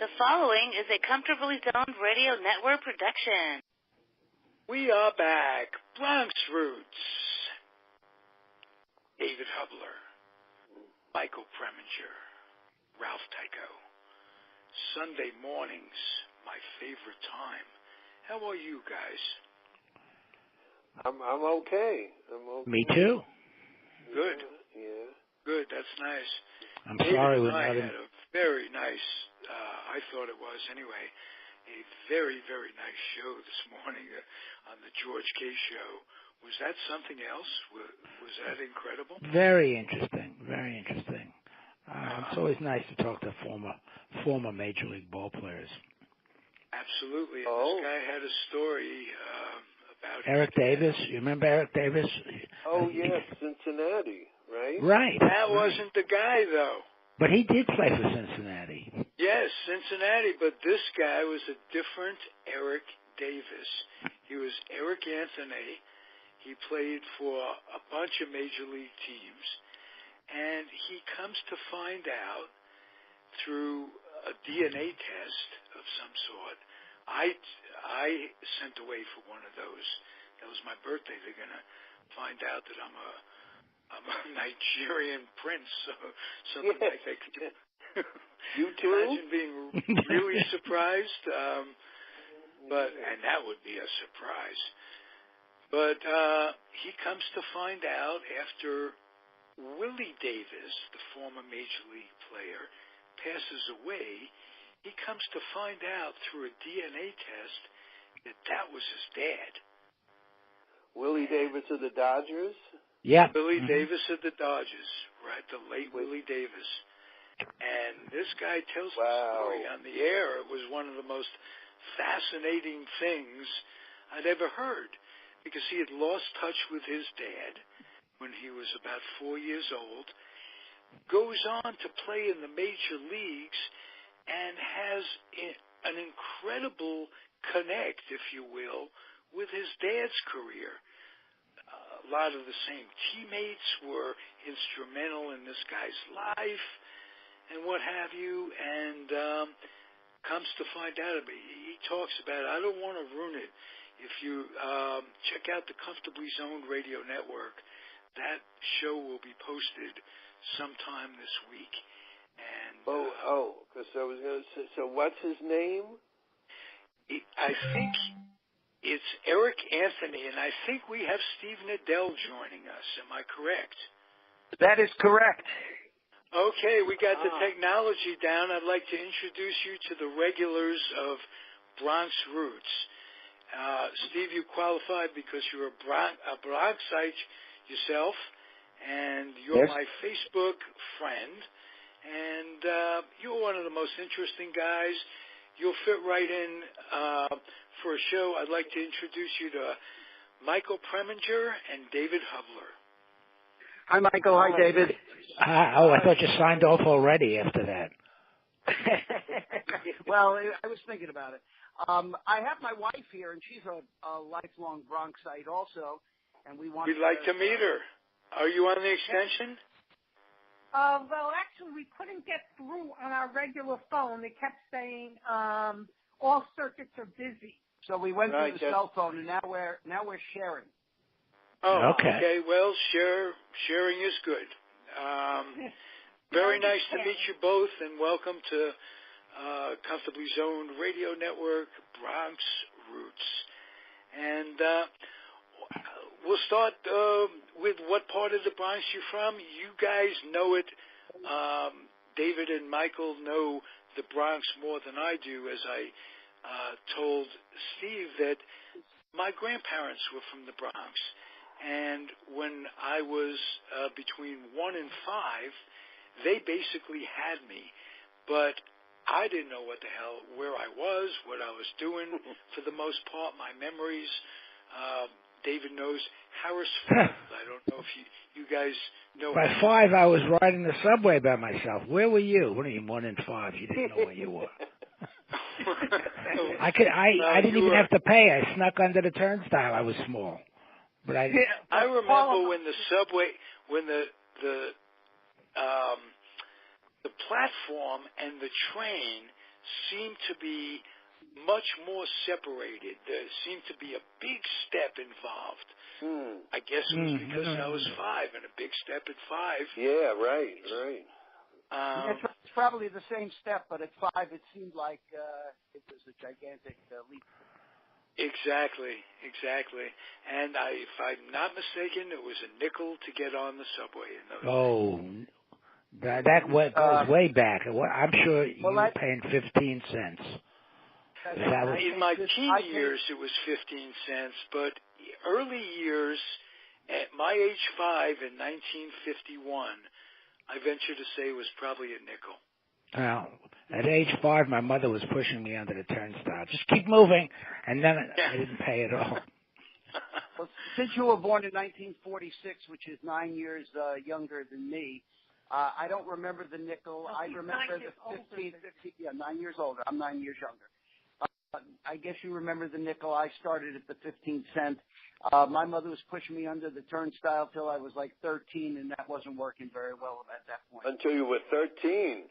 The following is a Comfortably Zoned Radio Network production. We are back. Bronx Roots. David Hubler. Michael Preminger. Ralph Tycho. Sunday mornings, my favorite time. How are you guys? I'm okay. Me too. Good. Yeah. Good. That's nice. I'm David sorry and we're I not had a very nice, I thought it was anyway, a very, very nice show this morning on the George K. Show. Was that something else? Was that incredible? Very interesting. Very interesting. It's always nice to talk to former Major League ball players. Absolutely. And this guy had a story about Eric Davis. You remember Eric Davis? Oh, yes, Cincinnati, right? Right. That wasn't the guy, though. But he did play for Cincinnati. Yes, Cincinnati, but this guy was a different Eric Davis. He was Eric Anthony. He played for a bunch of major league teams, and he comes to find out through a DNA test of some sort. I sent away for one of those. That was my birthday. They're going to find out that I'm a Nigerian prince, something like that. You too? Imagine being really surprised, and that would be a surprise. But he comes to find out after Willie Davis, the former Major League player, passes away, he comes to find out through a DNA test that was his dad. Willie Davis of the Dodgers? Yeah. Willie Davis of the Dodgers, right? The late Willie Davis. And this guy tells the story on the air. It was one of the most fascinating things I'd ever heard, because he had lost touch with his dad when he was about 4 years old, goes on to play in the major leagues, and has an incredible connect, if you will, with his dad's career. A lot of the same teammates were instrumental in this guy's life and what have you, and comes to find out, he talks about it. I don't want to ruin it. If you check out the Comfortably Zoned Radio Network, that show will be posted sometime this week. And because I was going to say, so what's his name? I think it's Eric Anthony, and I think we have Steve Nadel joining us. Am I correct? That is correct. Okay, we got the technology down. I'd like to introduce you to the regulars of Bronx Roots. Steve, you qualified because you're a Bronxite yourself, and you're my Facebook friend, and you're one of the most interesting guys. You'll fit right in for a show. I'd like to introduce you to Michael Preminger and David Hubler. Hi, Michael. Hi, David. I thought you signed off already after that. Well, I was thinking about it. I have my wife here, and she's a lifelong Bronxite also, and we'd like to meet her. Are you on the extension? Well, actually, we couldn't get through on our regular phone. They kept saying all circuits are busy. So we went through the cell phone, and now we're sharing. Oh, okay. Well, sharing is good. Very nice to meet you both, and welcome to Comfortably Zoned Radio Network, Bronx Roots. And we'll start with what part of the Bronx you're from. You guys know it. David and Michael know the Bronx more than I do, as I told Steve that my grandparents were from the Bronx. And when I was between 1 and 5, they basically had me. But I didn't know where I was, what I was doing. For the most part, my memories, David knows Harrisfield. I don't know if you guys know. By 5, I was riding the subway by myself. Where were you? What are you, 1 and 5? You didn't know where you were. I didn't even have to pay. I snuck under the turnstile. I was small. But I remember when the subway, when the platform and the train seemed to be much more separated. There seemed to be a big step involved. I guess it was because I was 5, and a big step at 5. Yeah, right. It's probably the same step, but at 5 it seemed like it was a gigantic leap. Exactly. And if I'm not mistaken, it was a nickel to get on the subway. That goes way back. I'm sure you were paying 15 cents. In my teen years, it was 15 cents, but early years, at my age 5 in 1951, I venture to say it was probably a nickel. Well, at age 5, my mother was pushing me under the turnstile. Just keep moving, and then I didn't pay at all. Well, since you were born in 1946, which is 9 years younger than me, I don't remember the nickel. I remember the 15. Yeah, 9 years older. I'm 9 years younger. I guess you remember the nickel. I started at the 15 cent. My mother was pushing me under the turnstile till I was like 13, and that wasn't working very well at that point. Until you were 13.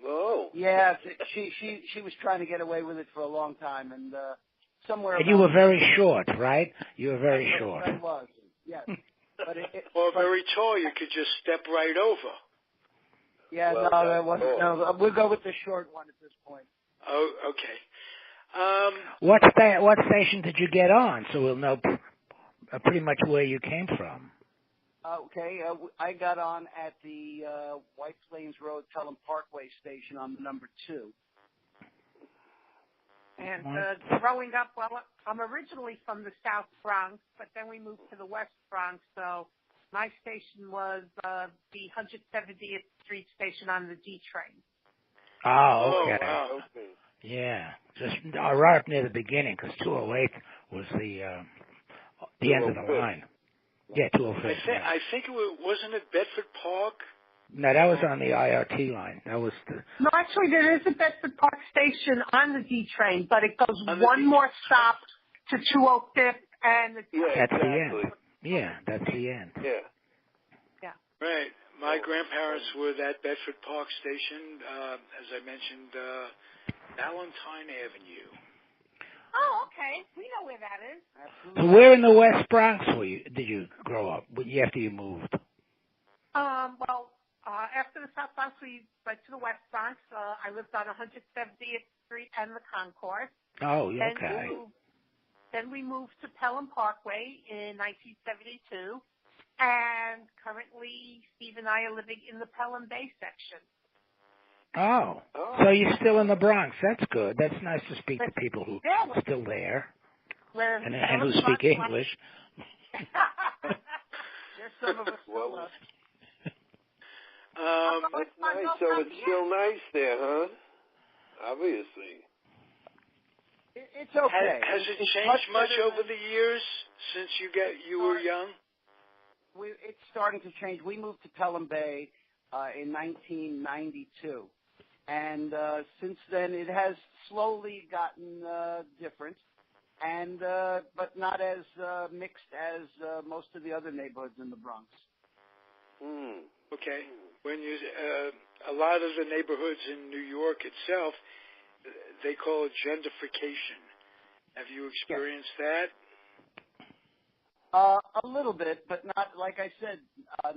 Whoa. Yeah, she was trying to get away with it for a long time, and somewhere. And you were very short, right? You were very short. I was, yes. But very tall. You could just step right over. Yeah, well, no, that wasn't. No, we'll go with the short one at this point. Oh, okay. What station did you get on, so we'll know pretty much where you came from? Okay, I got on at the White Plains Road Pelham Parkway station on the number 2. And growing up, well, I'm originally from the South Bronx, but then we moved to the West Bronx, so my station was the 170th Street station on the D train. Oh, okay. Wow. Okay. Yeah, just right up near the beginning, because 208 was the end of the line. Yeah, 205. I think wasn't it Bedford Park? No, that was on the IRT line. That was the. No, actually, there is a Bedford Park station on the D train, but it goes one more stop to 205th, and yeah, that's exactly. the end. Yeah, that's the end. Yeah. Right. My grandparents were at Bedford Park Station, as I mentioned, Valentine Avenue. Oh, okay. We know where that is. Absolutely. So where in the West Bronx did you grow up? After you moved? Well, after the South Bronx, we went to the West Bronx. I lived on 170th Street and the Concourse. Oh, okay. Then we moved to Pelham Parkway in 1972, and currently Steve and I are living in the Pelham Bay section. Oh, so you're still in the Bronx. That's good. That's nice to speak to people who are still there and who speak English. There's some of us still left. That's nice. So it's still nice there, huh? Obviously. It's okay. Has it changed much over the years since you were young? It's starting to change. We moved to Pelham Bay in 1992. And since then, it has slowly gotten different, and but not as mixed as most of the other neighborhoods in the Bronx. Okay. When you a lot of the neighborhoods in New York itself, they call it gentrification. Have you experienced that? A little bit, but not, like I said,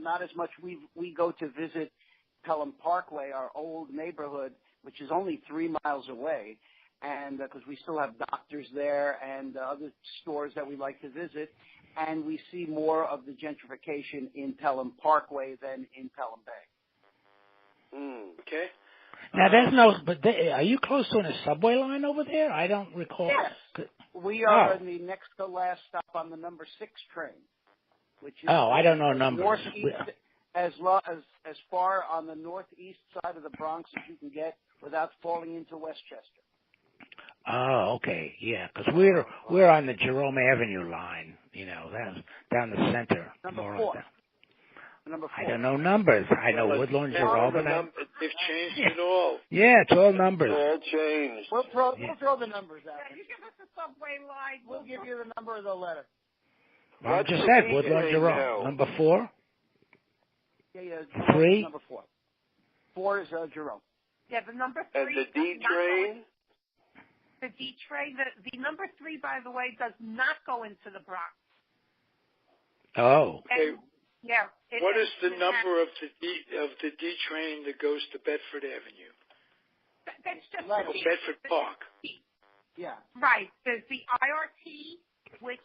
not as much. We go to visit Pelham Parkway, our old neighborhood, which is only 3 miles away, and because we still have doctors there and other stores that we like to visit, and we see more of the gentrification in Pelham Parkway than in Pelham Bay. Okay. Now, are you close to a subway line over there? I don't recall. Yes. We are in the next to last stop on the number 6 train, which is I don't know numbers. Northeast, as far on the northeast side of the Bronx as you can get without falling into Westchester. Oh, okay, yeah, because we're on the Jerome Avenue line, down the center. Number 4. I don't know numbers. I know Woodlawn, Jerome, and they've changed it all. Yeah, it's all numbers. All changed. We'll throw the numbers out. Yeah, you give us the subway line. We'll give you the number of the letter. Well, I just said Woodlawn, Jerome. Now? Number 4? Yeah, 3? Number 4. 4 is Jerome. Yeah, the number 3. And the D train? The D train, the number 3, by the way, does not go into the Bronx. Oh. Okay. Yeah. What is the number of the D train that goes to Bedford Avenue? That's just Bedford Park. Yeah. Right. There's the IRT, which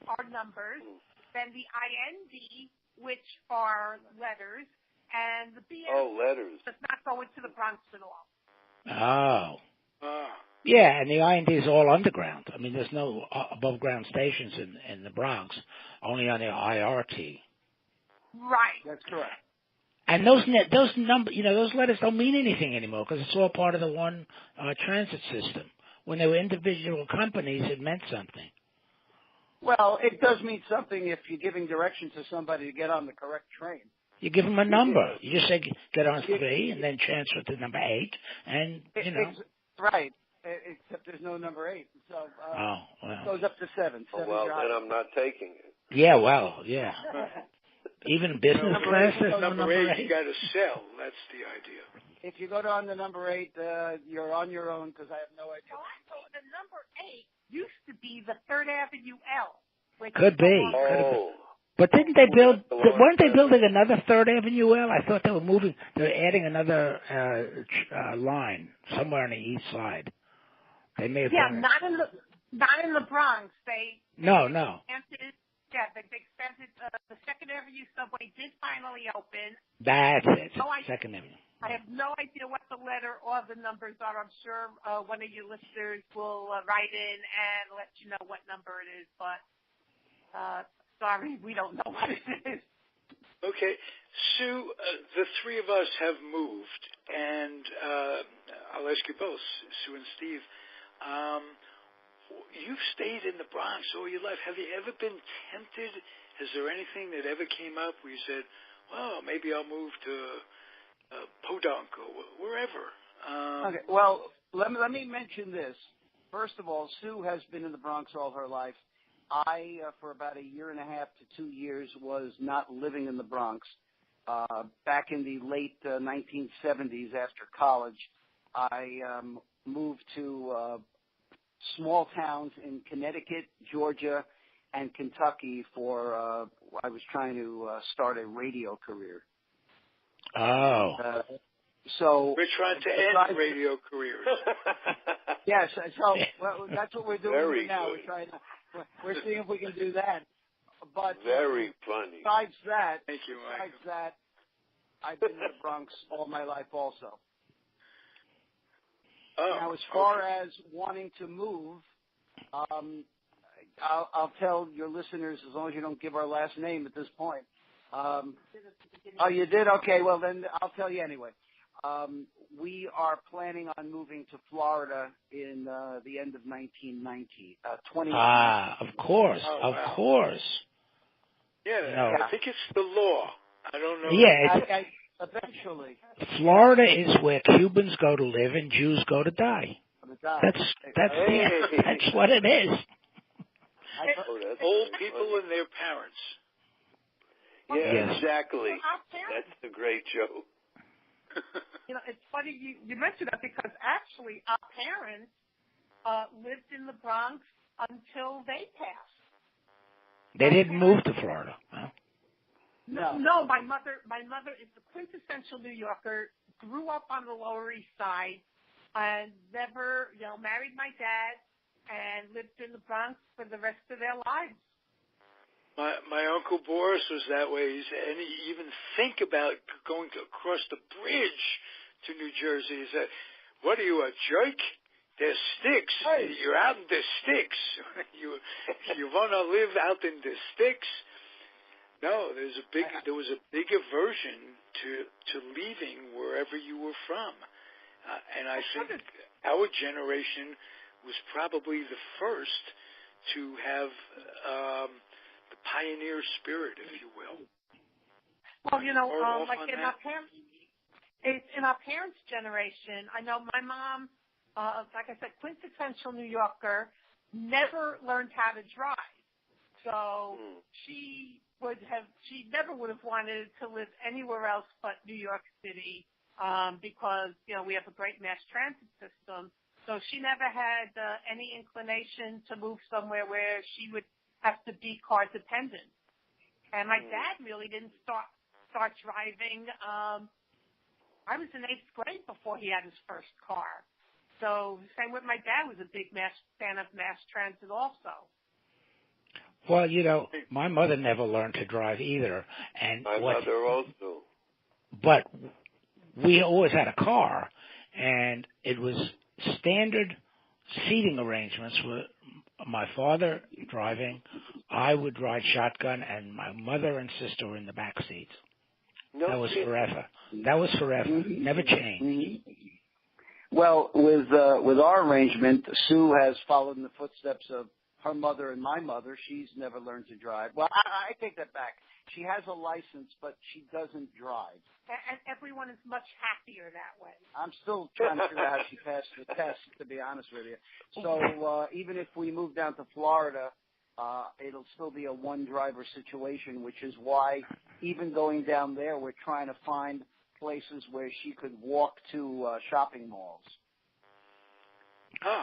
are numbers, then the IND, which are letters, and the BM letters. does not go into the Bronx at all. Oh. Yeah, and the IND is all underground. I mean, there's no above ground stations in the Bronx, only on the IRT. Right. That's correct. And those letters don't mean anything anymore because it's all part of the one transit system. When they were individual companies, it meant something. Well, it does mean something if you're giving directions to somebody to get on the correct train. You give them a number. You just say, get on 3, and then transfer to number 8, and, Right, except there's no number 8. So it goes up to 7. Then I'm not taking it. Yeah, well, yeah. Even business class, there's no number 8. You got to sell. That's the idea. If you go on the number 8, you're on your own because I have no idea. So the number 8 used to be the 3rd Avenue L. Could be. But didn't they weren't they building another 3rd Avenue L? I thought they were adding another line somewhere on the east side. They may have done not in the Bronx. No. They extended the 2nd Avenue subway did finally open. That's it. 2nd Avenue. I have no idea what the letter or the numbers are. I'm sure one of you listeners will write in and let you know what number it is. But sorry, we don't know what it is. Okay. Sue, the 3 of us have moved, and I'll ask you both, Sue and Steve. You've stayed in the Bronx all your life. Have you ever been tempted? Is there anything that ever came up where you said, well, maybe I'll move to Podunk or wherever? Okay. Well, let me mention this. First of all, Sue has been in the Bronx all her life. I, for about 1.5 years to 2 years, was not living in the Bronx. Back in the late 1970s after college, I moved to small towns in Connecticut, Georgia, and Kentucky for I was trying to start a radio career. Oh. So we're trying to end radio careers. Yes, so that's what we're doing Very now. good. We're seeing if we can do that. But very funny. Besides that, thank you, Michael. Besides that, I've been in the Bronx all my life also. Now, as far as wanting to move, I'll tell your listeners, as long as you don't give our last name at this point. Oh, you did? Okay, well, then I'll tell you anyway. We are planning on moving to Florida in the end of 1990. Of course, of course. Yeah, I think it's the law. I don't know. Yeah, eventually. Florida is where Cubans go to live and Jews go to die. That's what it is. Old people and their parents. Yeah, exactly. That's the great joke. It's funny you mentioned that because actually our parents lived in the Bronx until they passed. They didn't move to Florida. Huh? No, my mother is the quintessential New Yorker, grew up on the Lower East Side, and never, married my dad and lived in the Bronx for the rest of their lives. My Uncle Boris was that way. And he even think about going across the bridge to New Jersey. He said, what are you, a jerk? There's sticks. Hey. You're out in the sticks. You want to live out in the sticks? No, there was a big aversion to leaving wherever you were from. And I think our generation was probably the first to have the pioneer spirit, if you will. Well, like in our parents' generation, I know my mom, like I said, quintessential New Yorker, never learned how to drive. So she never would have wanted to live anywhere else but New York City because, we have a great mass transit system. So she never had any inclination to move somewhere where she would have to be car dependent. And my dad really didn't start driving. I was in 8th grade before he had his first car. So same with my dad, was a big fan of mass transit also. Well, my mother never learned to drive either. And my mother also. But we always had a car, and it was standard seating arrangements with my father driving. I would ride shotgun, and my mother and sister were in the back seats. That was forever. That was forever. Never changed. Well, with our arrangement, Sue has followed in the footsteps of her mother and my mother. She's never learned to drive. Well, I take that back. She has a license, but she doesn't drive. And everyone is much happier that way. I'm still trying to figure out how she passed the test, to be honest with you. So even if we move down to Florida, it'll still be a one-driver situation, which is why even going down there, we're trying to find places where she could walk to shopping malls.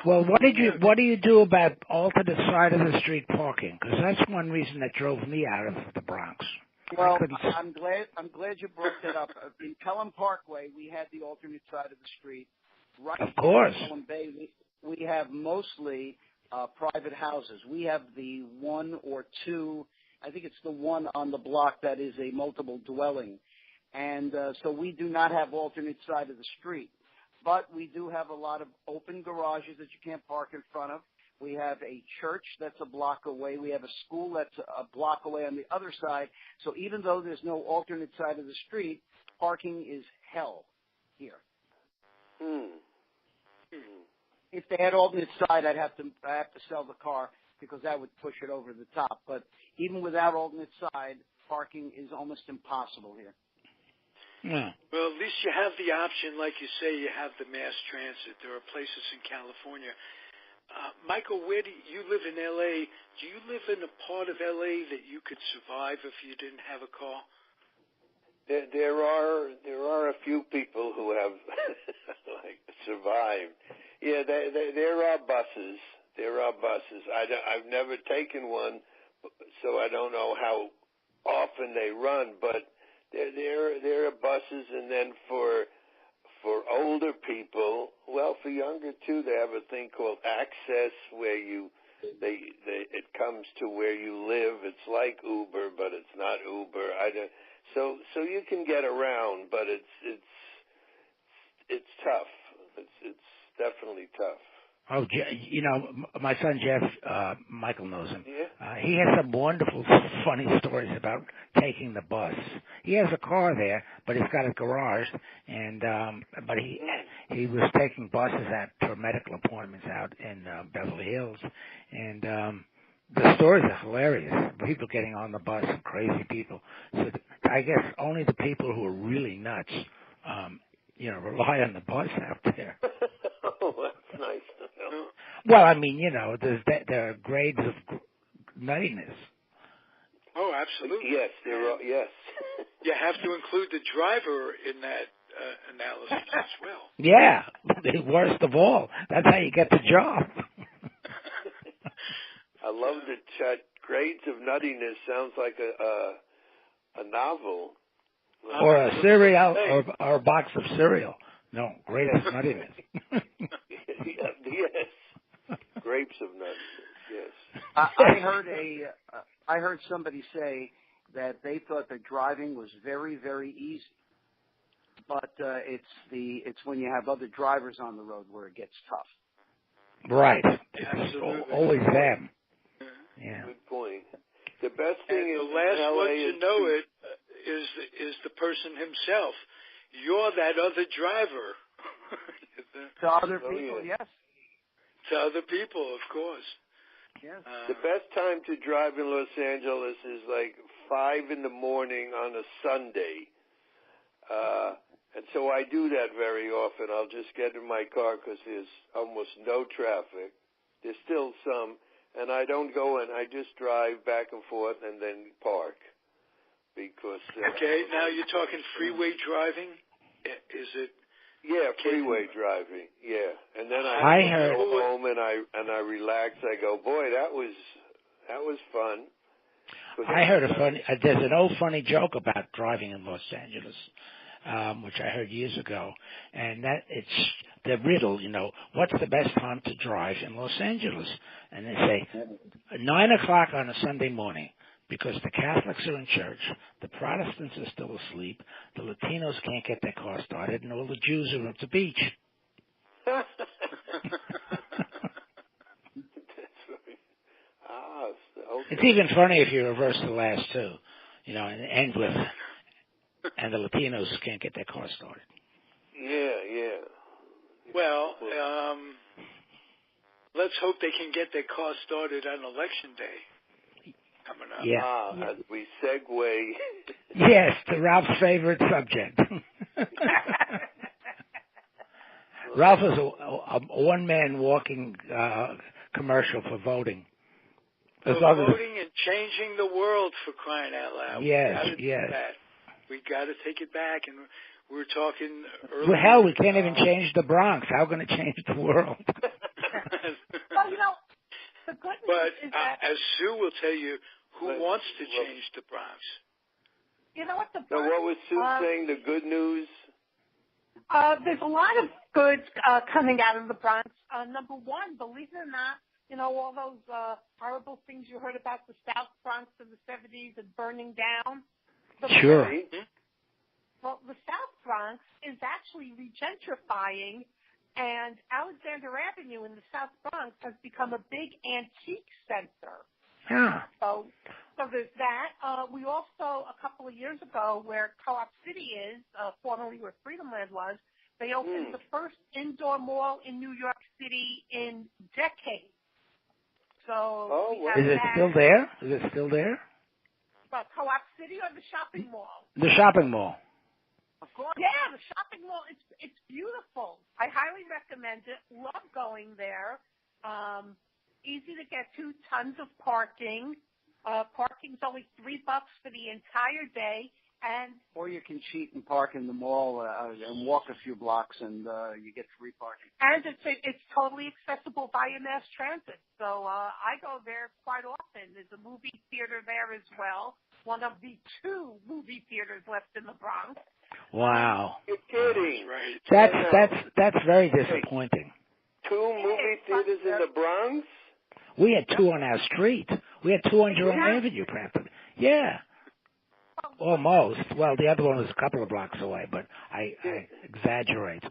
Well, what do you do about alternate side of the street parking? Because that's one reason that drove me out of the Bronx. Well, I'm glad you brought that up. In Pelham Parkway, we had the alternate side of the street. Right of course. in Pelham Bay, we have mostly private houses. We have the one or two, I think it's the one on the block that is a multiple dwelling. And so we do not have alternate side of the street. But we do have a lot of open garages that you can't park in front of. We have a church that's a block away. We have a school that's a block away on the other side. So even though there's no alternate side of the street, parking is hell here. If they had alternate side, I have to sell the car because that would push it over the top. But even without alternate side, parking is almost impossible here. Yeah. Well, at least you have the option, like you say, you have the mass transit. There are places in California. Michael, where do you live in L.A.? Do you live in a part of L.A. that you could survive if you didn't have a car? There are a few people who have survived. Yeah, there are buses. There are buses. I've never taken one, so I don't know how often they run, but there are buses, and then for older people, well, for younger too, they have a thing called Access, where it comes to where you live. It's like Uber, but it's not Uber. So you can get around, but it's tough. It's definitely tough. Oh, my son Jeff, Michael knows him. Yeah. He has some wonderful, funny stories about taking the bus. He has a car there, but he's got a garage, and but he was taking buses for medical appointments out in Beverly Hills, and the stories are hilarious. People getting on the bus, crazy people. So I guess only the people who are really nuts, rely on the bus out there. Oh, that's nice to know. Well, I mean, there are grades of nuttiness. Oh, absolutely. Yes, there are. Yes. You have to include the driver in that analysis as well. Yeah, worst of all, that's how you get the job. I love the chat. Grades of nuttiness sounds like a novel. Or a cereal, or a box of cereal. No, grapes of nuttiness. Yes. Grapes of nuttiness, yes. I heard somebody say that they thought that driving was very, very easy. But it's when you have other drivers on the road where it gets tough. Right. Absolutely. Always them. Yeah. Good point. The best thing is the last one to know it is the person himself. You're that other driver. To other people, yes. To other people, of course. Yes. The best time to drive in Los Angeles is like 5 in the morning on a Sunday. And so I do that very often. I'll just get in my car because there's almost no traffic. There's still some. And I don't go in. I just drive back and forth and then park. Because okay, now you're talking freeway driving. Is it Yeah, freeway driving. Yeah, and then I go home and I relax. I go, boy, that was fun. I heard there's an old funny joke about driving in Los Angeles, which I heard years ago, and that it's the riddle, what's the best time to drive in Los Angeles? And they say 9 o'clock on a Sunday morning, because the Catholics are in church, the Protestants are still asleep, the Latinos can't get their car started, and all the Jews are at the beach. That's right. Okay. It's even funny if you reverse the last two, and end with, and the Latinos can't get their car started. Yeah. Well, let's hope they can get their car started on Election Day coming up. Yeah. As we segue. Yes, to Ralph's favorite subject. Ralph is a one-man walking commercial for voting. For voting and changing the world, for crying out loud. Yes. We got to take it back, and we were talking earlier. Well, hell, we can't even change the Bronx. How are we going to change the world? Well, the good news is that... as Sue will tell you, who wants to change the Bronx? You know what the Bronx... So what was Sue saying, the good news? There's a lot of good coming out of the Bronx. Number one, believe it or not, all those horrible things you heard about the South Bronx in the 70s and burning down. Sure. Well, the South Bronx is actually regentrifying, and Alexander Avenue in the South Bronx has become a big antique center. Yeah. So there's that. We also, a couple of years ago, where Co-op City is, formerly where Freedomland was, they opened the first indoor mall in New York City in decades. So is it still there? Is it still there? Well, Co-op City or the shopping mall? The shopping mall. Of course. Yeah, the shopping mall. It's beautiful. I highly recommend it. Love going there. Easy to get to. Tons of parking. Parking's only $3 for the entire day. Or you can cheat and park in the mall and walk a few blocks, and you get free parking. And it's totally accessible via mass transit. So I go there quite often. There's a movie theater there as well. One of the 2 movie theaters left in the Bronx. Wow. You're kidding. That's very disappointing. 2 movie theaters in the Bronx? We had 2 on our street. We had 2 on Jerome Avenue, practically. Yeah. Almost. Well, the other one was a couple of blocks away, but I exaggerate.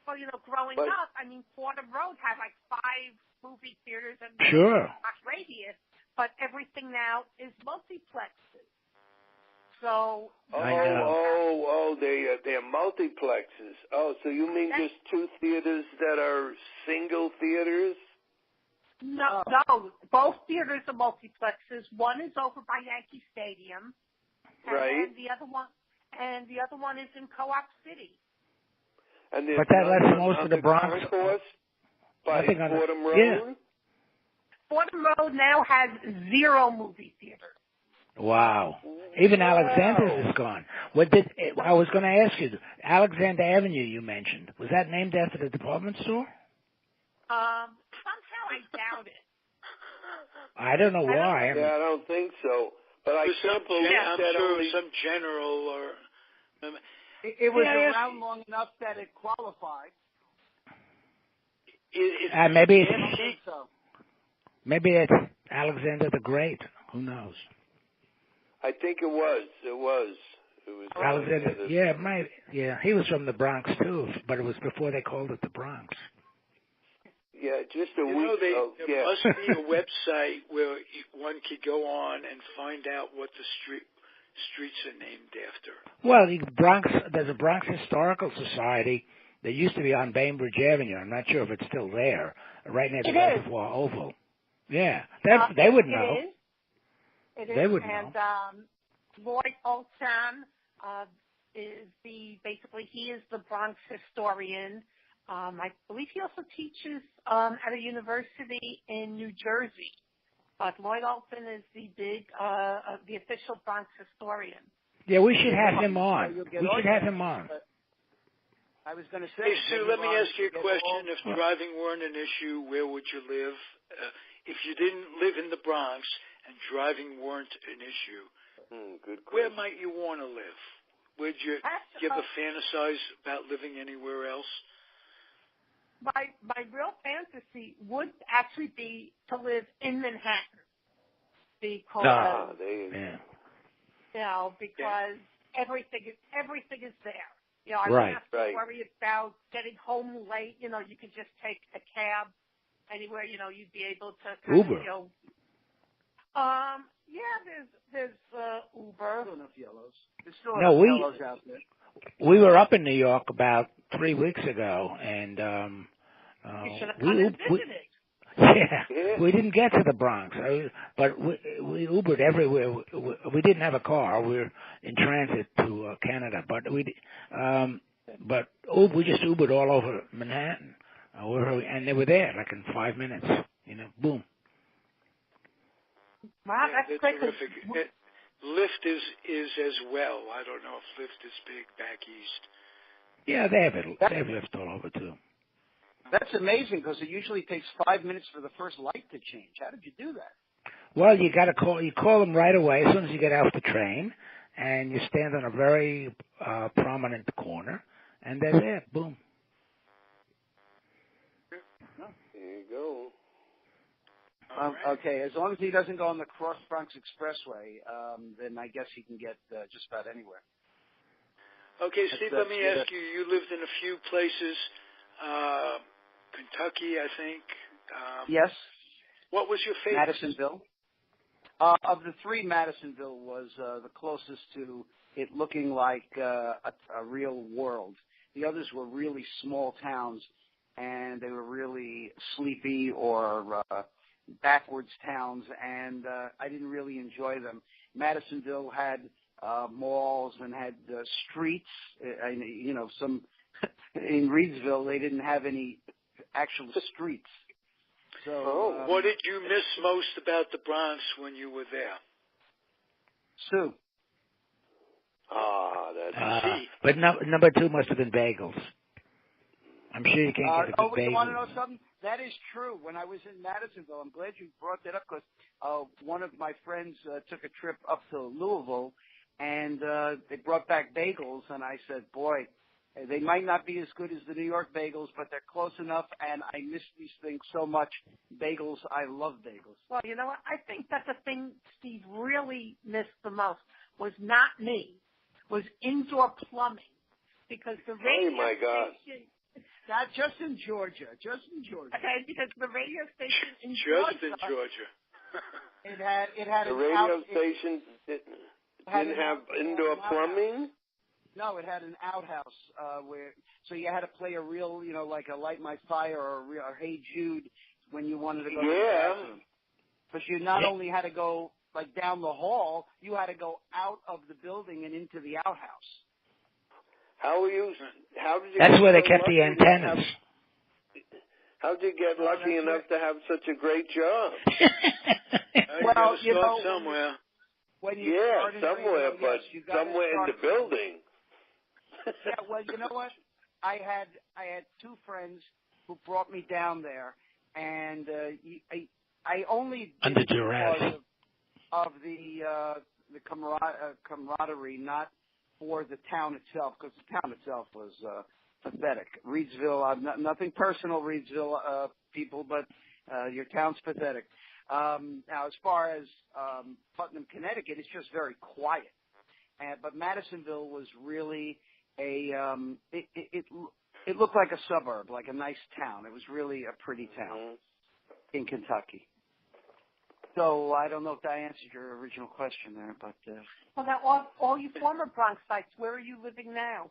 Well, growing up, Fordham Road had like 5 movie theaters and radius, but everything now is multiplexes. So they're multiplexes. Oh, so you mean just 2 theaters that are single theaters? No, both theaters are multiplexes. One is over by Yankee Stadium. Right. And the other one is in Co-op City. But that lets most of the Bronx by Fordham Road? Yeah. Fordham Road now has 0 movie theaters. Wow. Even Alexander's is gone. I was going to ask you, Alexander Avenue you mentioned, was that named after the department store? Somehow I doubt it. I don't know why. I don't think so. But I can't believe that only some general or... It was around long enough that it qualified. Maybe it's Alexander the Great. Who knows? I think it was. It was Alexander. Yeah, he was from the Bronx too, but it was before they called it the Bronx. Yeah, just a week ago. There must be a website where one could go on and find out what the streets are named after. Well, there's a Bronx Historical Society that used to be on Bainbridge Avenue. I'm not sure if it's still there, right near the Reservoir Oval. Yeah, they would know. It is. They would know. And Lloyd Olson is he is the Bronx historian. I believe he also teaches at a university in New Jersey. But Lloyd Olson is the official Bronx historian. Yeah, we should have him on. I was going to say. Hey, Sue, let me ask you a question. If driving weren't an issue, where would you live? If you didn't live in the Bronx and driving weren't an issue, good question. Where might you want to live? Would you ever fantasize about living anywhere else? My real fantasy would actually be to live in Manhattan because because everything is there. You know, I don't have to worry about getting home late. You know, you could just take a cab anywhere. You know, you'd be able to Uber. There's Uber. Still enough yellows. There's still enough yellows out there. We were up in New York about 3 weeks ago, and you should have come and visited. We didn't get to the Bronx, but we Ubered everywhere. We didn't have a car. We were in transit to Canada, but we just Ubered all over Manhattan, and they were there like in 5 minutes. You know, boom. Wow, that's great. Terrific. Lyft is as well. I don't know if Lyft is big back east. Yeah, they have it. They have Lyft all over too. That's amazing because it usually takes 5 minutes for the first light to change. How did you do that? Well, you got to call. You call them right away as soon as you get off the train, and you stand on a very prominent corner, and they're there. Boom. There you go. Okay, as long as he doesn't go on the Cross Bronx Expressway, then I guess he can get just about anywhere. Okay, Steve, let me ask you, you lived in a few places, Kentucky, I think. Yes. What was your favorite? Madisonville. Of the three, Madisonville was the closest to it looking like a real world. The others were really small towns, and they were really sleepy or backwards towns, and I didn't really enjoy them. Madisonville had malls and had streets. Some in Reidsville they didn't have any actual streets. So, what did you miss most about the Bronx when you were there? Sue. That's but number two must have been bagels. I'm sure you can't get a good bagel. You want to know something? That is true. When I was in Madisonville, I'm glad you brought that up because one of my friends took a trip up to Louisville, and they brought back bagels, and I said, boy, they might not be as good as the New York bagels, but they're close enough, and I miss these things so much. Bagels, I love bagels. Well, you know what? I think that the thing Steve really missed the most was not me, was indoor plumbing, because the radio station... Not just in Georgia. Okay, because the radio station in Georgia. it had the radio station didn't have indoor plumbing? No, it had an outhouse so you had to play a real, like a Light My Fire or Hey Jude when you wanted to go to the bathroom. Because you not only had to go like down the hall, you had to go out of the building and into the outhouse. How did you? That's where they kept the antennas. How did you get lucky enough to have such a great job? Well, somewhere. When you somewhere, but somewhere in the building. Yeah, well, you know what? I had two friends who brought me down there, and I only did under duress of the camaraderie, not for the town itself, because the town itself was pathetic. Reidsville, nothing personal, Reidsville people, but your town's pathetic. Now, as far as Putnam, Connecticut, it's just very quiet. But Madisonville was really it looked like a suburb, like a nice town. It was really a pretty town in Kentucky. So I don't know if that answered your original question there, but... Well, now, all you former Bronxites, where are you living now?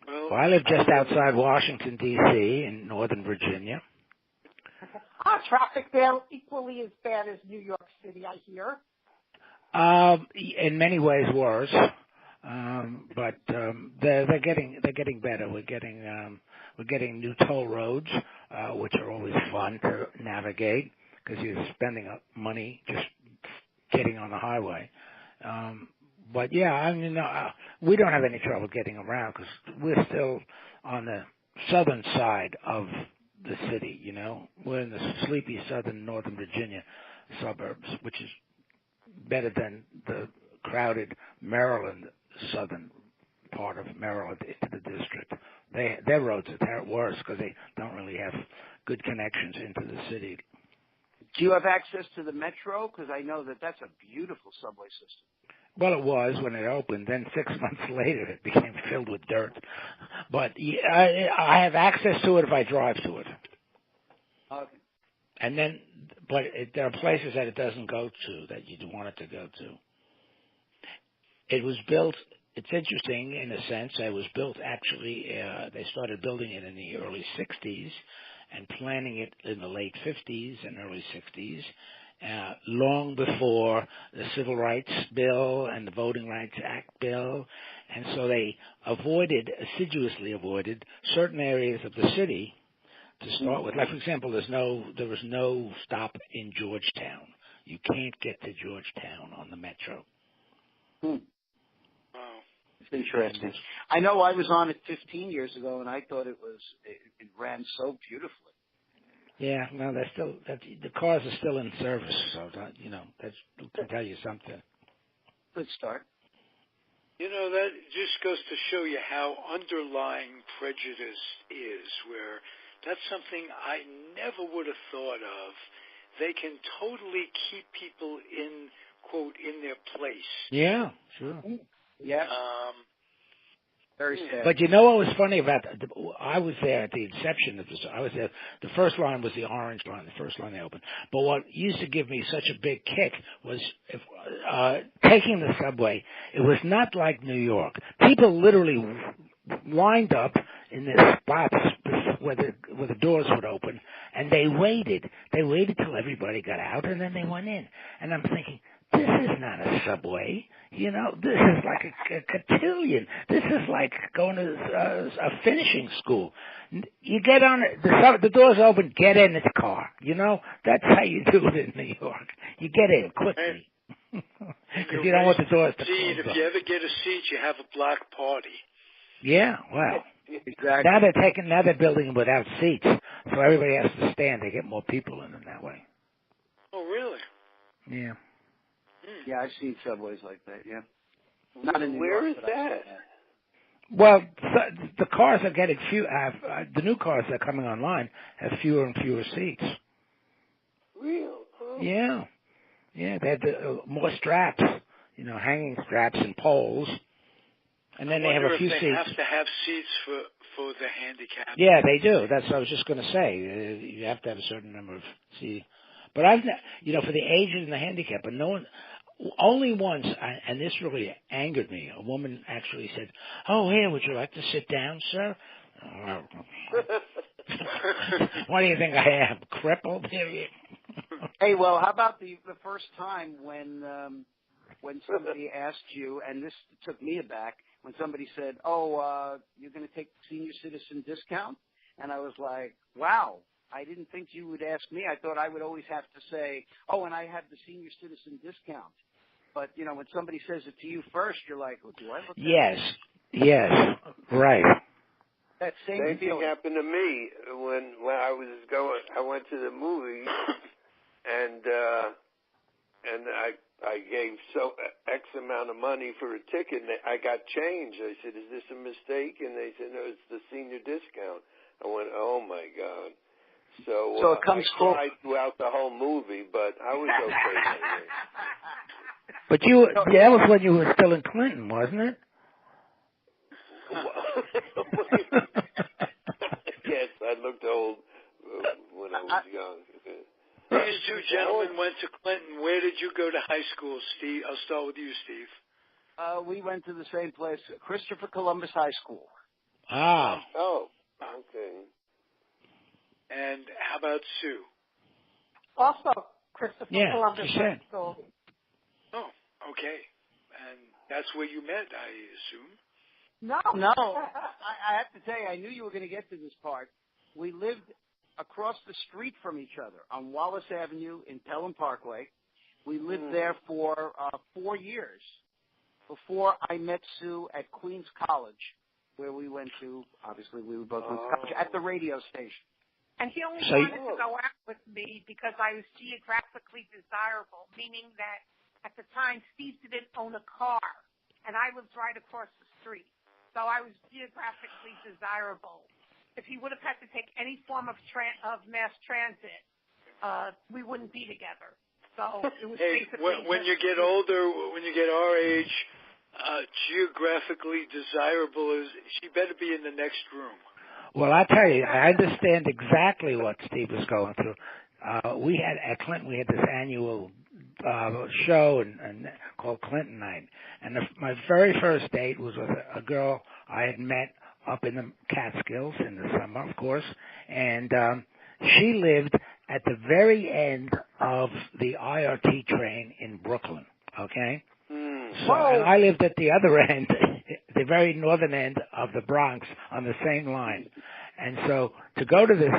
Well, I live just outside Washington, D.C., in Northern Virginia. Traffic there equally as bad as New York City, I hear. In many ways worse, but they're getting better. We're getting new toll roads, which are always fun to navigate, because you're spending money just getting on the highway. But yeah, I mean, we don't have any trouble getting around because we're still on the southern side of the city. You know, we're in the sleepy southern Northern Virginia suburbs, which is better than the crowded Maryland southern part of Maryland into the district. Their roads are worse because they don't really have good connections into the city. Do you have access to the metro? Because I know that's a beautiful subway system. Well, it was when it opened. Then 6 months later, it became filled with dirt. But I have access to it if I drive to it. Okay. And then, but there are places that it doesn't go to that you'd want it to go to. It was built. It's interesting in a sense. It was built actually. They started building it in the early '60s and planning it in the late '50s and early '60s. Long before the Civil Rights Bill and the Voting Rights Act Bill. And so they assiduously avoided certain areas of the city to start with. Like, for example, there was no stop in Georgetown. You can't get to Georgetown on the metro. Wow. It's interesting. I know I was on it 15 years ago, and I thought it ran so beautifully. Yeah, no, the cars are still in service, so that can tell you something. Good start. You know, that just goes to show you how underlying prejudice is, where that's something I never would have thought of. They can totally keep people in, quote, in their place. Yeah, sure. Yeah. Very sad. But you know what was funny about I was there at the inception of this. I was there. The first line was the orange line, the first line they opened. But what used to give me such a big kick was taking the subway. It was not like New York. People literally lined up in the spots where the doors would open, and they waited. They waited till everybody got out, and then they went in. And I'm thinking, this is not a subway. You know, this is like a cotillion. This is like going to a finishing school. You get on it, the doors open, get in the car. You know, that's how you do it in New York. You get in quickly. Because you don't want the doors to close up. If you ever get a seat, you have a block party. Yeah, well. Exactly. Now they're building them without seats, so everybody has to stand. They get more people in them that way. Oh, really? Yeah. Yeah, I've seen subways like that, yeah. Not in New Where York, is that? Well, the cars are getting the new cars that are coming online have fewer and fewer seats. Real? Oh. Yeah. Yeah, they have more straps, hanging straps and poles. And then they have a few seats. They have to have seats for the handicapped. Yeah, they do. That's what I was just going to say. You have to have a certain number of seats. But for the aged and the handicapped, but no one, only once, and this really angered me. A woman actually said, "Oh, here, would you like to sit down, sir?" What do you think I am, crippled? Hey, well, how about the first time when somebody asked you, and this took me aback, when somebody said, "Oh, you're going to take senior citizen discount?" And I was like, "Wow, I didn't think you would ask me. I thought I would always have to say, oh, and I have the senior citizen discount." But, when somebody says it to you first, you're like, well, do I look Yes, right. That same thing happened to me when I went to the movie, and I gave X amount of money for a ticket, and I got change. I said, "Is this a mistake?" And they said, "No, it's the senior discount." I went, "Oh my God." So it comes I cried throughout the whole movie, but I was okay. But that was when you were still in Clinton, wasn't it? Yes, I looked old when I was young. These two gentlemen went to Clinton. Where did you go to high school, Steve? I'll start with you, Steve. We went to the same place, Christopher Columbus High School. Ah. Oh, okay. And how about Sue? Also, Christopher Columbus High School. Oh, okay. And that's where you met, I assume? No. I have to tell you, I knew you were going to get to this part. We lived across the street from each other on Wallace Avenue in Pelham Parkway. We lived there for 4 years before I met Sue at Queens College, where we went to, obviously we were both went to college, at the radio station. And he only wanted to go out with me because I was geographically desirable, meaning that at the time Steve didn't own a car, and I lived right across the street. So I was geographically desirable. If he would have had to take any form of mass transit, we wouldn't be together. So it was basically when you get older, when you get our age, geographically desirable she better be in the next room. Well, I tell you, I understand exactly what Steve was going through. We had at Clinton, we had this annual show and called Clinton Night, and my very first date was with a girl I had met up in the Catskills in the summer, of course, and she lived at the very end of the IRT train in Brooklyn. Okay, so and I lived at the other end, the very northern end of the Bronx on the same line, and so to go to this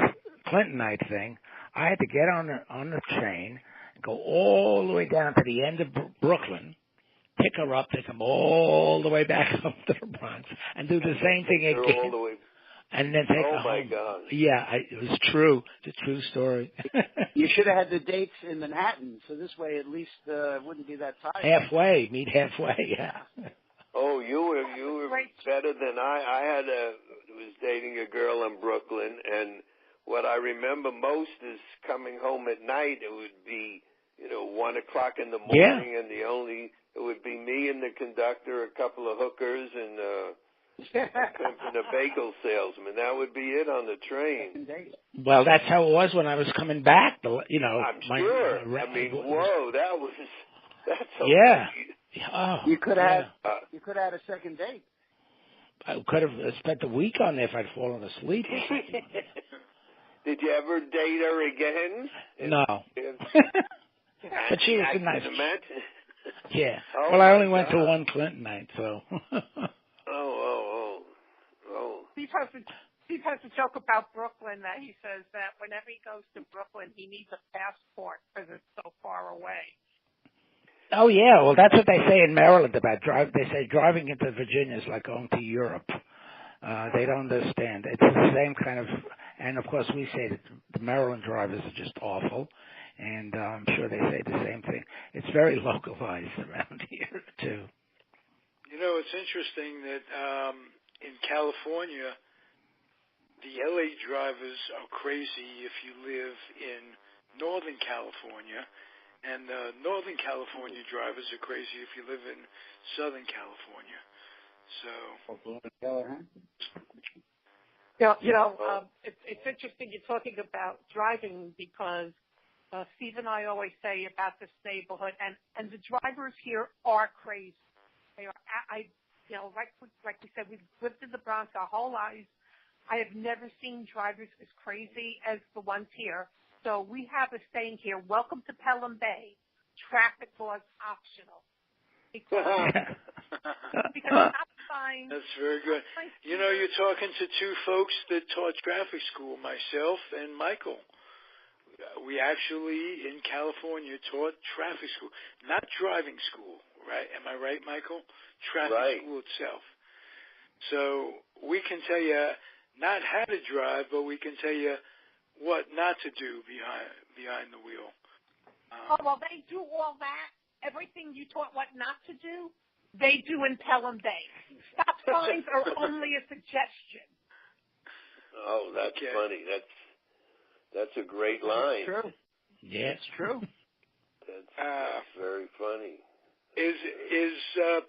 Clinton Night thing, I had to get on the train, go all the way down to the end of Brooklyn, pick her up, take them all the way back up to the Bronx, and do the same thing again. All the way. And then take her home. Oh, my God. Yeah, it was true. It's a true story. You should have had the dates in Manhattan, so this way at least it wouldn't be that tight. Halfway, meet halfway, yeah. Oh, you were better than I was dating a girl in Brooklyn, and what I remember most is coming home at night. It would be, 1 o'clock in the morning, and it would be me and the conductor, a couple of hookers, and a bagel salesman. That would be it on the train. Well, that's how it was when I was coming back. I'm sure. Whoa, that's so yeah. Oh, you could have had a second date. I could have spent the week on there if I'd fallen asleep. Did you ever date her again? No. But she was a nice. Yeah. Oh, well, I only went to one Clinton night, so. Steve has a joke about Brooklyn that he says that whenever he goes to Brooklyn, he needs a passport because it's so far away. Oh, yeah. Well, that's what they say in Maryland about they say driving into Virginia is like going to Europe. They don't understand. It's the same kind of, and of course we say that the Maryland drivers are just awful, and I'm sure they say the same thing. It's very localized around here, too. It's interesting that in California, the LA drivers are crazy if you live in Northern California, and Northern California drivers are crazy if you live in Southern California. So, it's interesting you're talking about driving because Steve and I always say about this neighborhood, and the drivers here are crazy. They are, like we said, we've lived in the Bronx our whole lives. I have never seen drivers as crazy as the ones here. So we have a saying here: "Welcome to Pelham Bay. Traffic laws optional." Because stop signs. That's very good. You're talking to two folks that taught traffic school, myself and Michael. We actually, in California, taught traffic school, not driving school, right? Am I right, Michael? Traffic school itself. So we can tell you not how to drive, but we can tell you what not to do behind the wheel. Well, they do all that. Everything you taught what not to do, they do in Pelham Bay. Stop signs are only a suggestion. Oh, that's funny. That's a great line. That's true. Yeah, it's true. That's very funny. Is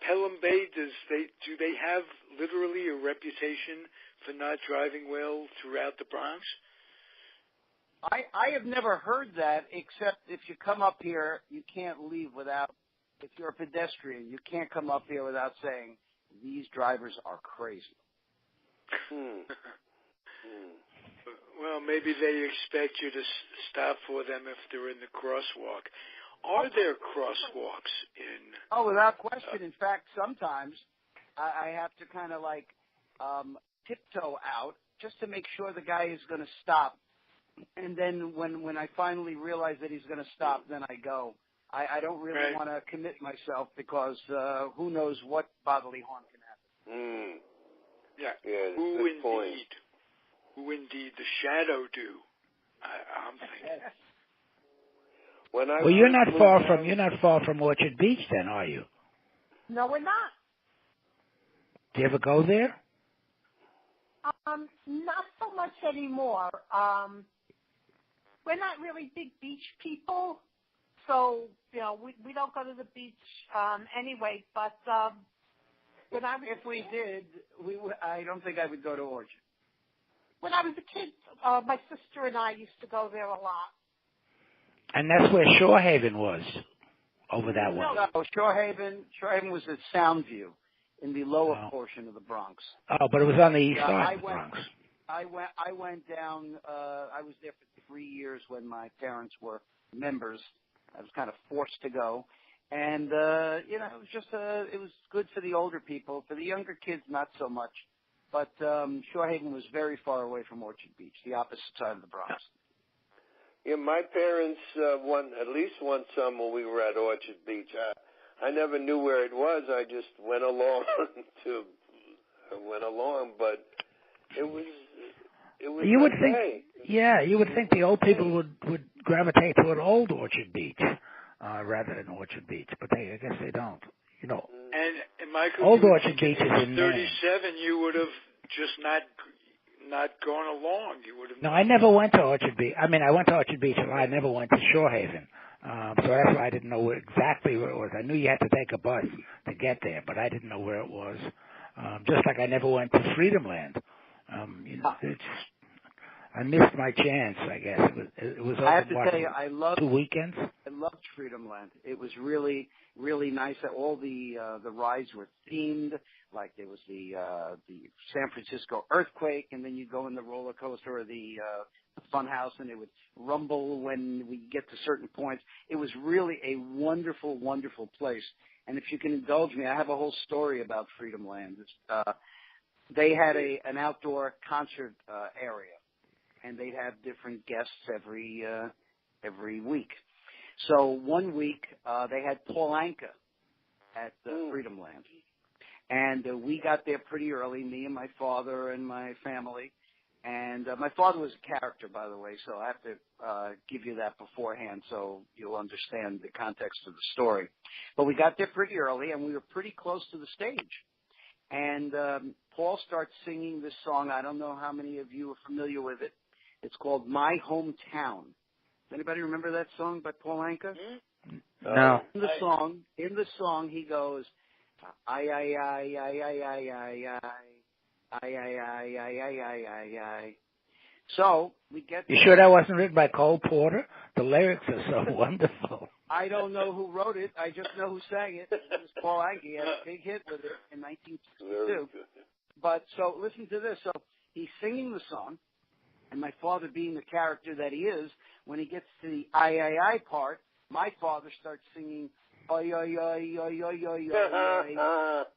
Pelham Bay? Do they have literally a reputation for not driving well throughout the Bronx? I have never heard that, except if you come up here, you can't leave without, if you're a pedestrian, you can't come up here without saying, these drivers are crazy. Well, maybe they expect you to stop for them if they're in the crosswalk. Are there crosswalks in... Oh, without question. In fact, sometimes I have to kind of tiptoe out just to make sure the guy is going to stop. And then when I finally realize that he's going to stop, then I go. I don't really want to commit myself because who knows what bodily harm can happen. Yeah. Who indeed? Point. Who indeed? The shadow do. I'm thinking. Well, you're not far from Orchard Beach, then, are you? No, we're not. Do you ever go there? Not so much anymore. We're not really big beach people, so we don't go to the beach anyway. But when I was if we did, I don't think I would go to Orchard. When I was a kid, my sister and I used to go there a lot. And that's where Shorehaven was, over that way. No, Shorehaven was at Soundview in the lower portion of the Bronx. Oh, but it was on the east side of the Bronx. I went down. I was there for 3 years when my parents were members. I was kind of forced to go, and it was just it was good for the older people. For the younger kids, not so much. But Shorehaven was very far away from Orchard Beach, the opposite side of the Bronx. Yeah, my parents at least one summer we were at Orchard Beach. I never knew where it was. I just went along but it was you would think, you would think the old people would gravitate toward old Orchard Beach rather than Orchard Beach, but I guess they don't. And Michael, old Orchard Beach is in 37. You would have just not gone along. You would have. No, I never went to Orchard Beach. I mean, I went to Orchard Beach, and I never went to Shorehaven. So that's why I didn't know exactly where it was. I knew you had to take a bus to get there, but I didn't know where it was. Just like I never went to Freedom Land. I missed my chance, I guess. It was I have to tell you, I loved 2 weekends. I loved Freedom Land. It was really, really nice. All the rides were themed. Like there was the San Francisco earthquake, and then you go in the roller coaster or the fun house, and it would rumble when we get to certain points. It was really a wonderful, wonderful place. And if you can indulge me, I have a whole story about Freedom Land. They had an outdoor concert area, and they'd have different guests every week. So one week they had Paul Anka at Freedom Land. And we got there pretty early, me and my father and my family. And my father was a character, by the way, so I have to give you that beforehand so you'll understand the context of the story. But we got there pretty early, and we were pretty close to the stage. And Paul starts singing this song. I don't know how many of you are familiar with it. It's called My Hometown. Does anybody remember that song by Paul Anka? No. In the song, he goes, I, I, I, I, I, I, I, I, I, I, I, I. So we get. You sure that wasn't written by Cole Porter? The lyrics are so wonderful. I don't know who wrote it. I just know who sang it. It was Paul Anka. He had a big hit with it in 1962. But so listen to this. So he's singing the song, and my father, being the character that he is, when he gets to the I part, my father starts singing. Oi, oi, oi, oi, oi, oi, oi,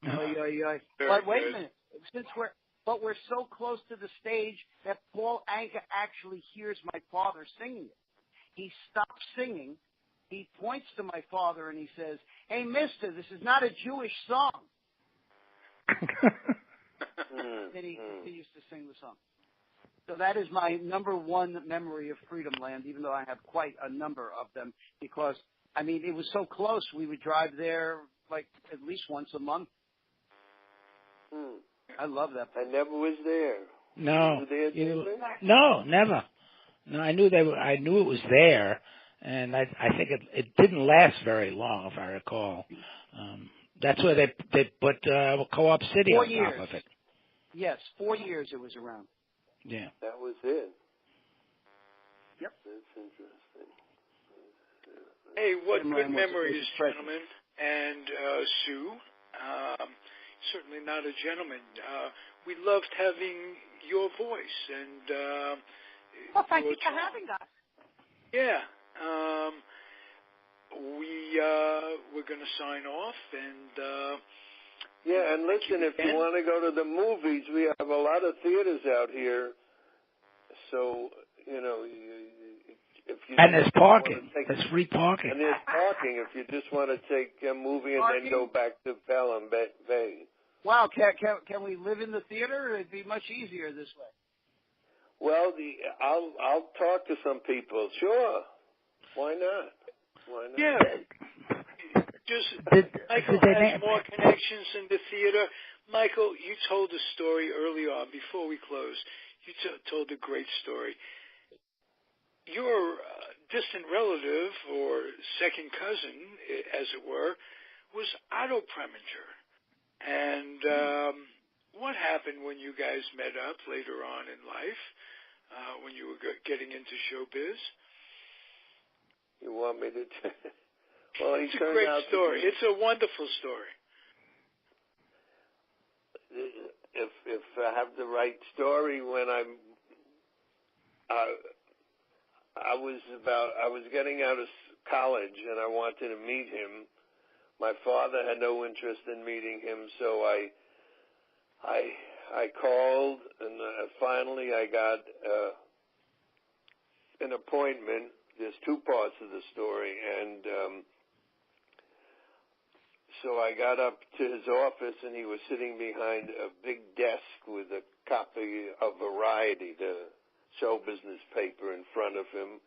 oi, oi, oi. But wait a minute. We're so close to the stage that Paul Anka actually hears my father singing it. He stops singing. He points to my father and he says, "Hey, mister, this is not a Jewish song." Then he continues to sing the song. So that is my number one memory of Freedom Land, even though I have quite a number of them, because I mean, it was so close. We would drive there like at least once a month. I love that place. I never was there. No. Was there, no, never. No, I knew it was there, and I think it didn't last very long, if I recall. That's where they put Co-op City on top of it. Yes, 4 years it was around. Yeah. That was it. Yep. That's interesting. Hey, what good memories, gentlemen, and Sue. Certainly not a gentleman. We loved having your voice, and well, thank you for having us. Yeah, we're going to sign off, and yeah, and listen, if you want to go to the movies, we have a lot of theaters out here. So if you And there's parking. There's free parking. And there's parking if you just want to take a movie and then go back to Pelham Bay. Wow, can we live in the theater? It'd be much easier this way. Well, I'll talk to some people. Sure. Why not? Yeah. Michael has more connections in the theater. Michael, you told a story early on before we closed. You told a great story. Your distant relative or second cousin, as it were, was Otto Preminger. And what happened when you guys met up later on in life, when you were getting into showbiz? You want me to Well, it's a great story. It's a wonderful story. If I have the right story, when I was getting out of college and I wanted to meet him. My father had no interest in meeting him, so I called, and finally I got an appointment. There's two parts of the story, and so I got up to his office, and he was sitting behind a big desk with a copy of Variety, the show business paper, in front of him.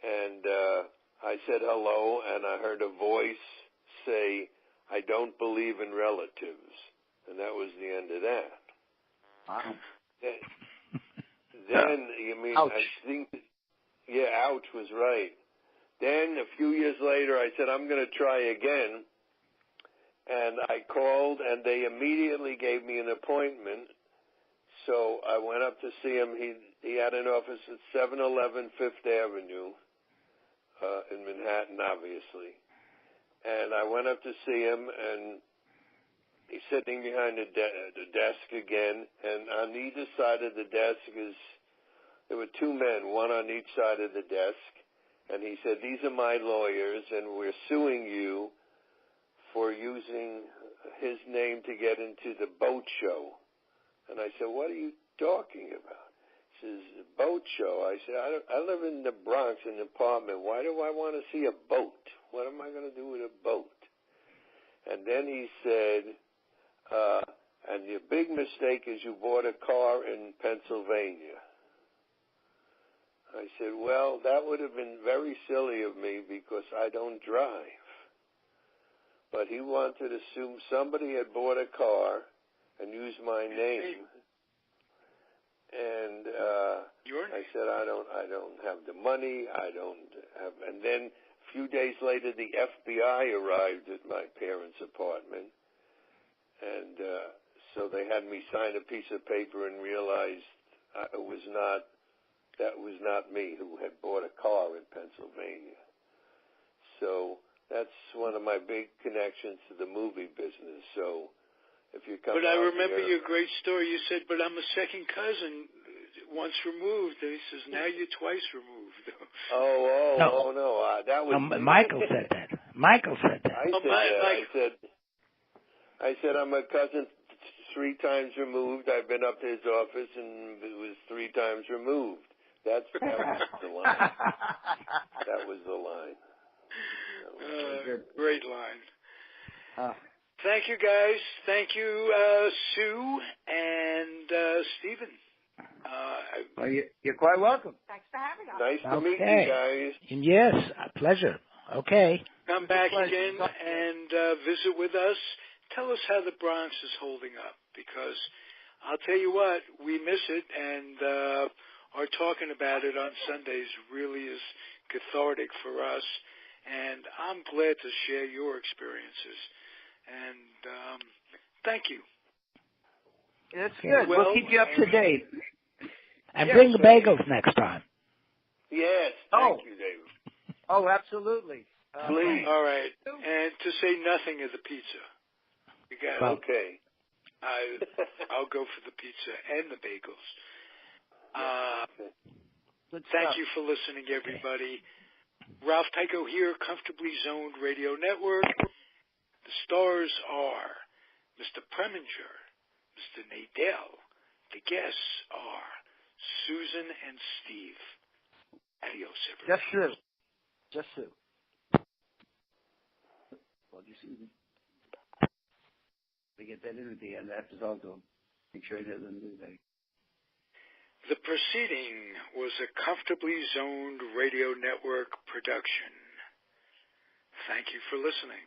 And I said hello, and I heard a voice say, "I don't believe in relatives." And that was the end of that. Wow. Then you mean, ouch. I think, yeah, ouch was right. Then a few years later, I said, I'm going to try again. And I called, and they immediately gave me an appointment. So I went up to see him. He had an office at 711 Fifth Avenue in Manhattan, obviously. And I went up to see him, and he's sitting behind the desk again. And on either side of the desk there were two men, one on each side of the desk. And he said, "These are my lawyers, and we're suing you for using his name to get into the boat show." And I said, "What are you talking about?" He says, "Boat show." I said, I live in the Bronx in an apartment. Why do I want to see a boat? What am I going to do with a boat? And then he said, and your big mistake is you bought a car in Pennsylvania. I said, well, that would have been very silly of me because I don't drive. But he wanted to assume somebody had bought a car and used my name. And I said, I don't have the money. I don't have. And then a few days later, the FBI arrived at my parents' apartment, and so they had me sign a piece of paper and realized that was not me who had bought a car in Pennsylvania. So that's one of my big connections to the movie business. So if you come, but I remember your great story. You said, "But I'm a second cousin, once removed." And he says, "Now you're twice removed." No. That was Michael said that. Michael said that. I said I'm a cousin 3 times removed. I've been up to his office, and it was 3 times removed. That was the line. That was the line. Great line. Thank you, guys. Thank you, Sue and Stephen. Well, you're quite welcome. Thanks for having us. Nice to meet you guys. Yes, a pleasure. Okay. Come back again and visit with us. Tell us how the Bronx is holding up, because I'll tell you what, we miss it, and our talking about it on Sundays really is cathartic for us, and I'm glad to share your experiences. And thank you. That's good. We'll keep you up to date. And bring the bagels next time. Yes, thank you, David. Oh, absolutely. Please. All right. And to say nothing of the pizza. You got it. Okay. I'll go for the pizza and the bagels. Good thank stuff. you for listening, everybody. Ralph Tycho here, Comfortably Zoned Radio Network. The stars are Mr. Preminger, Mr. Nadel. The guests are Susan and Steve. Adios. separation. Just Sue. Well, you see, we get that in at the end. I have to talk to him. Make sure he doesn't do that. The proceeding was a Comfortably Zoned Radio Network production. Thank you for listening.